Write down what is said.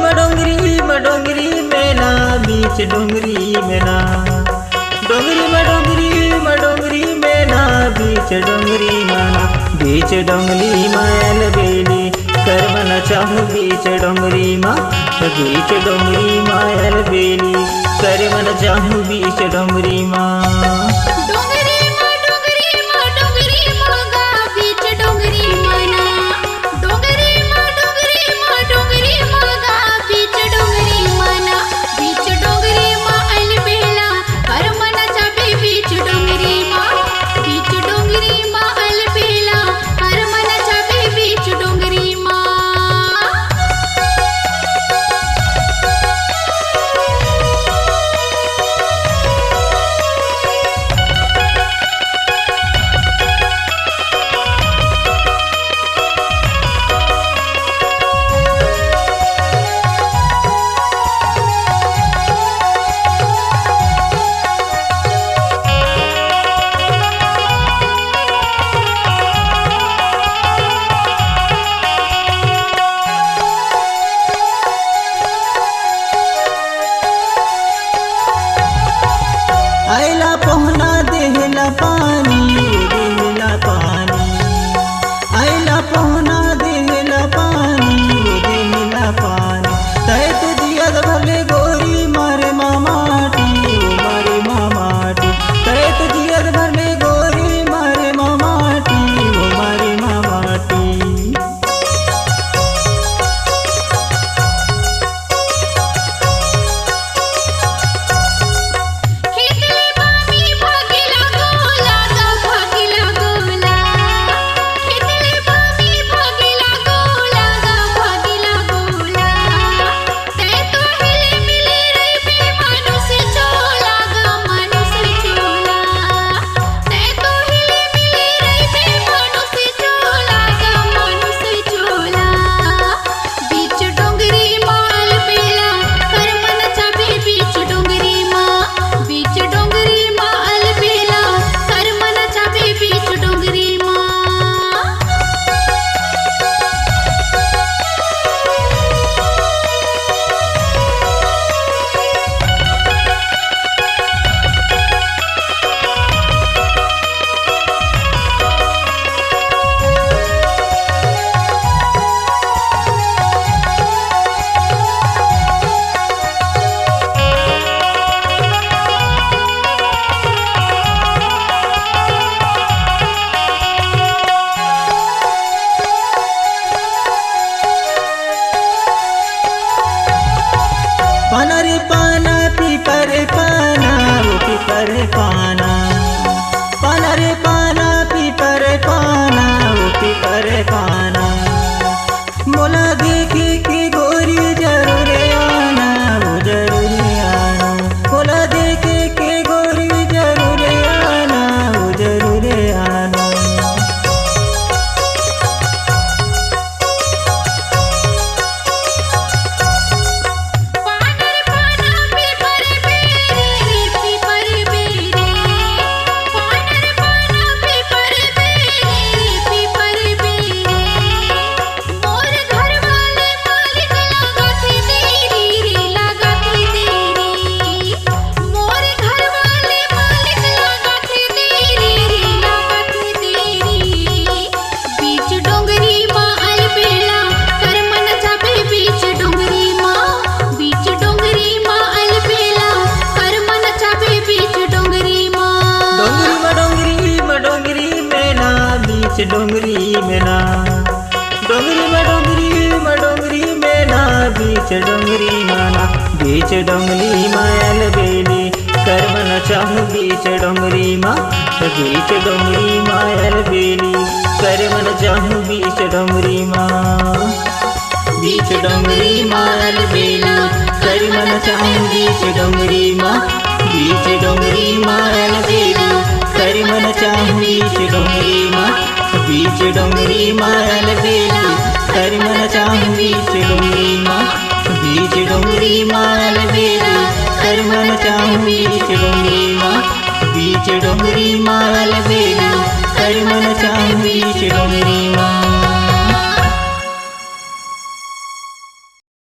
डोंगरी में ना बीच डोंगरी में ना डोंगरी में ना बीच डोंगरी में ना बीच डोंगरी मायल बेली कर मन चाहूँ बीच डोंगरी माँ बीच डोंगरी मायल बेली कर मन चाहूँ बीच डोंगरी माँ आइला पहुना देहला पानी आइला पहुना देहला पानी तय तुझियत भले गोरी मारे मामाटी तय तुझियत भले गोरी मारे मामाटी पाना रे पाना पीपर पाना वो पीपर पाना पाना रे पाना पीपर पाना वो पीपर पाना मोला देखे के गोरी जरूर आना वो जरूर आना मोला देखे के गोरी जरूर आना वो जरूर आना डोंगरी में ना डोंगरी में ना बीच डोंगरी माना बीच डोंगरी मायल बेली कर मन चाहूँ बीच डोंगरी माँ बीच डोंगरी मायल बेली कर मन चाहूँ बीच डोंगरी माँ बीच डोंगरी मायल बेली कर मन चाहूँ बीच डोंगरी माँ बीच डोंगरी मायल बेली कर मन चाहूँ बीच डोंगरी माँ बीच डोंगरी मायल बेली कर मन चाहूँ बीच डोंगरी माँ बीच डोंगरी मायल बेली कर मन चाहूँ बीच डोंगरी माँ बीच डोंगरी मायल बेली कर मन चाहूँ बीच डोंगरी